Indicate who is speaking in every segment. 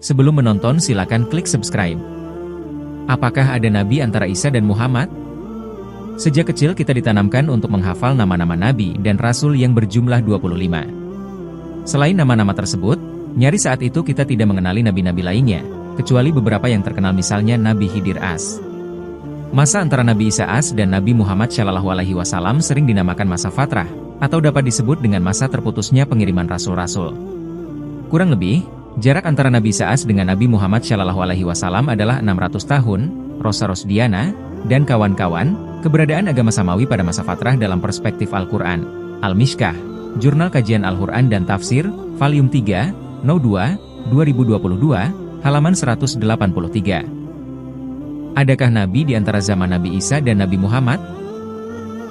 Speaker 1: Sebelum menonton silakan klik subscribe. Apakah ada nabi antara Isa dan Muhammad? Sejak kecil kita ditanamkan untuk menghafal nama-nama nabi dan rasul yang berjumlah 25. Selain nama-nama tersebut, nyaris saat itu kita tidak mengenali nabi-nabi lainnya, kecuali beberapa yang terkenal misalnya Nabi Khidir AS. Masa antara Nabi Isa AS dan Nabi Muhammad SAW sering dinamakan masa fatrah, atau dapat disebut dengan masa terputusnya pengiriman rasul-rasul. Kurang lebih, jarak antara Nabi Isa AS dengan Nabi Muhammad SAW adalah 600 tahun, Rosa Rosdiana, dan kawan-kawan, keberadaan agama Samawi pada masa fatrah dalam perspektif Al-Quran, Al-Mishkah, Jurnal Kajian Al-Quran dan Tafsir, Volume 3, No. 2, 2022, halaman 183. Adakah nabi di antara zaman Nabi Isa dan Nabi Muhammad?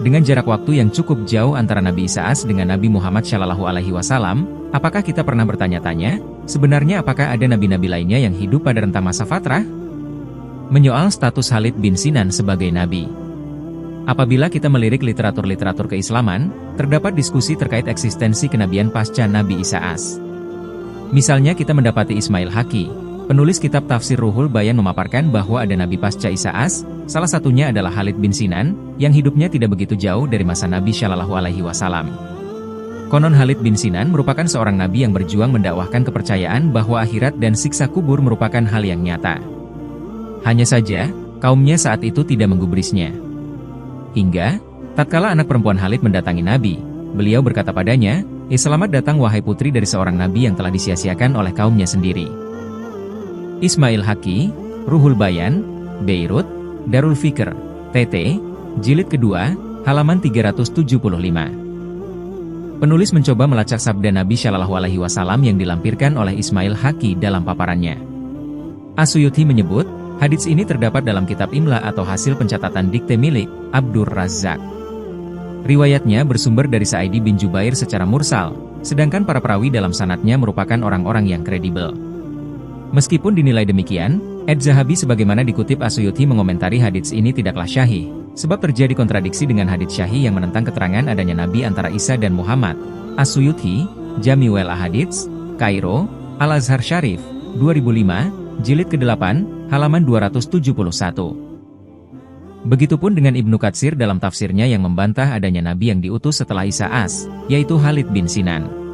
Speaker 1: Dengan jarak waktu yang cukup jauh antara Nabi Isa AS dengan Nabi Muhammad SAW, apakah kita pernah bertanya-tanya, sebenarnya apakah ada nabi-nabi lainnya yang hidup pada rentang masa fatrah? Menyoal status Khalid bin Sinan sebagai nabi. Apabila kita melirik literatur-literatur keislaman, terdapat diskusi terkait eksistensi kenabian pasca Nabi Isa AS. Misalnya kita mendapati Ismail Haqi, penulis kitab Tafsir Ruhul Bayan memaparkan bahwa ada nabi pasca Isa AS, salah satunya adalah Khalid bin Sinan, yang hidupnya tidak begitu jauh dari masa Nabi SAW. Konon Khalid bin Sinan merupakan seorang nabi yang berjuang mendakwahkan kepercayaan bahwa akhirat dan siksa kubur merupakan hal yang nyata. Hanya saja, kaumnya saat itu tidak menggubrisnya. Hingga, tatkala anak perempuan Khalid mendatangi Nabi, beliau berkata padanya, "Selamat datang wahai putri dari seorang nabi yang telah disia-siakan oleh kaumnya sendiri." Ismail Haqi, Ruhul Bayan, Beirut, Darul Fikr, TT, Jilid kedua, halaman 375. Penulis mencoba melacak sabda Nabi SAW yang dilampirkan oleh Ismail Haqi dalam paparannya. As-Suyuti menyebut, hadits ini terdapat dalam kitab Imla atau hasil pencatatan dikte milik Abdur Razzaq. Riwayatnya bersumber dari Sa'idi bin Jubair secara mursal, sedangkan para perawi dalam sanadnya merupakan orang-orang yang kredibel. Meskipun dinilai demikian, Adz-Dzahabi sebagaimana dikutip As-Suyuti mengomentari hadits ini tidaklah syahih, sebab terjadi kontradiksi dengan hadits syahih yang menentang keterangan adanya nabi antara Isa dan Muhammad. As-Suyuti, Jami'ul Ahadits, Kairo, Al-Azhar Syarif, 2005, Jilid ke-8, halaman 271. Begitupun dengan Ibnu Katsir dalam tafsirnya yang membantah adanya nabi yang diutus setelah Isa AS, yaitu Khalid bin Sinan.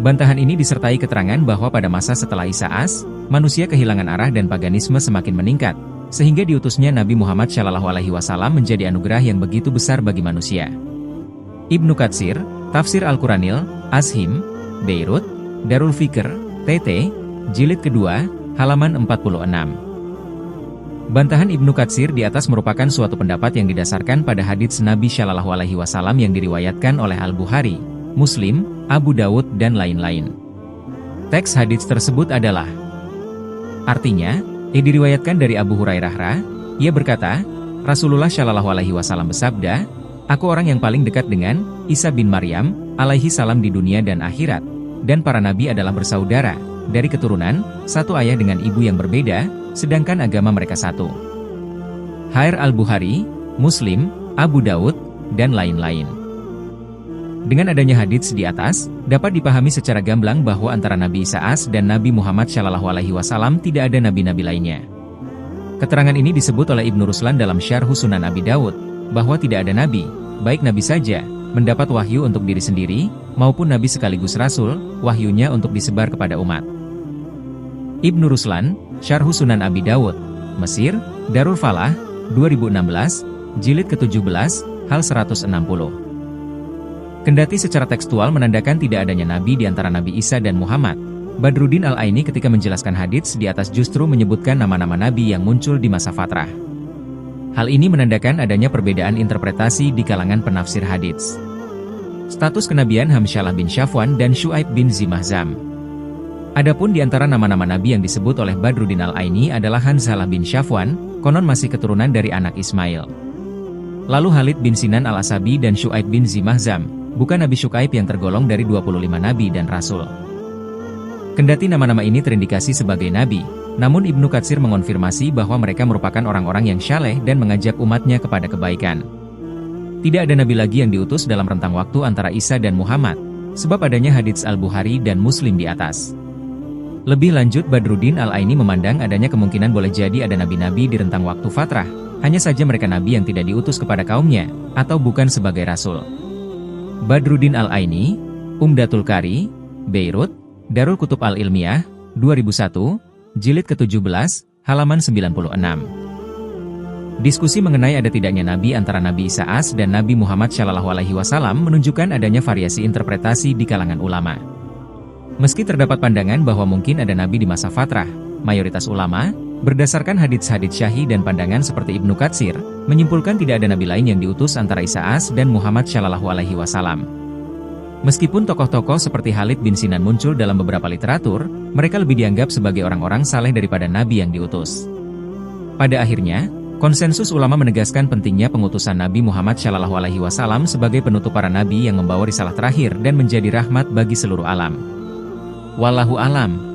Speaker 1: Bantahan ini disertai keterangan bahwa pada masa setelah Isa AS, manusia kehilangan arah dan paganisme semakin meningkat, sehingga diutusnya Nabi Muhammad SAW menjadi anugerah yang begitu besar bagi manusia. Ibnu Katsir, Tafsir Al-Quranil, Ashim, Beirut, Darul Fikr, TT, Jilid kedua, halaman 46. Bantahan Ibnu Katsir di atas merupakan suatu pendapat yang didasarkan pada hadits Nabi SAW yang diriwayatkan oleh Al-Bukhari, Muslim, Abu Dawud dan lain-lain. Teks hadits tersebut adalah artinya, diriwayatkan dari Abu Hurairah, ia berkata, Rasulullah SAW bersabda, "Aku orang yang paling dekat dengan Isa bin Maryam, alaihi salam di dunia dan akhirat, dan para nabi adalah bersaudara, dari keturunan, satu ayah dengan ibu yang berbeda, sedangkan agama mereka satu." Hair Al-Bukhari, Muslim, Abu Dawud, dan lain-lain. Dengan adanya hadits di atas, dapat dipahami secara gamblang bahwa antara Nabi Isa AS dan Nabi Muhammad SAW tidak ada nabi-nabi lainnya. Keterangan ini disebut oleh Ibnu Ruslan dalam Syarh Sunan Abi Dawud, bahwa tidak ada nabi, baik nabi saja, mendapat wahyu untuk diri sendiri, maupun nabi sekaligus rasul, wahyunya untuk disebar kepada umat. Ibnu Ruslan, Syarh Sunan Abi Dawud, Mesir, Darul Falah, 2016, Jilid ke-17, hal 160. Kendati secara tekstual menandakan tidak adanya nabi di antara Nabi Isa dan Muhammad, Badruddin Al-Aini ketika menjelaskan hadits di atas justru menyebutkan nama-nama nabi yang muncul di masa fatrah. Hal ini menandakan adanya perbedaan interpretasi di kalangan penafsir hadits. Status kenabian Hamsyalah bin Syafwan dan Syu'aib bin Zimahzam. Adapun di antara nama-nama nabi yang disebut oleh Badruddin Al-Aini adalah Hanzalah bin Syafwan, konon masih keturunan dari anak Ismail. Lalu Khalid bin Sinan Al-Asabi dan Syu'aib bin Zimahzam, bukan Nabi Syu'aib yang tergolong dari 25 nabi dan rasul. Kendati nama-nama ini terindikasi sebagai nabi, namun Ibnu Katsir mengonfirmasi bahwa mereka merupakan orang-orang yang syaleh dan mengajak umatnya kepada kebaikan. Tidak ada nabi lagi yang diutus dalam rentang waktu antara Isa dan Muhammad, sebab adanya hadits Al-Bukhari dan Muslim di atas. Lebih lanjut, Badruddin Al-Aini memandang adanya kemungkinan boleh jadi ada nabi-nabi di rentang waktu fatrah, hanya saja mereka nabi yang tidak diutus kepada kaumnya, atau bukan sebagai rasul. Badruddin Al-Aini, Umdatul Qari, Beirut, Darul Kutub Al-Ilmiah, 2001, Jilid ke-17, halaman 96. Diskusi mengenai ada tidaknya nabi antara Nabi Isa AS dan Nabi Muhammad SAW menunjukkan adanya variasi interpretasi di kalangan ulama. Meski terdapat pandangan bahwa mungkin ada nabi di masa fatrah, mayoritas ulama, berdasarkan hadits-hadits syahih dan pandangan seperti Ibnu Katsir, menyimpulkan tidak ada nabi lain yang diutus antara Isa AS dan Muhammad SAW. Meskipun tokoh-tokoh seperti Khalid bin Sinan muncul dalam beberapa literatur, mereka lebih dianggap sebagai orang-orang saleh daripada nabi yang diutus. Pada akhirnya, konsensus ulama menegaskan pentingnya pengutusan Nabi Muhammad SAW sebagai penutup para nabi yang membawa risalah terakhir dan menjadi rahmat bagi seluruh alam. Wallahu alam.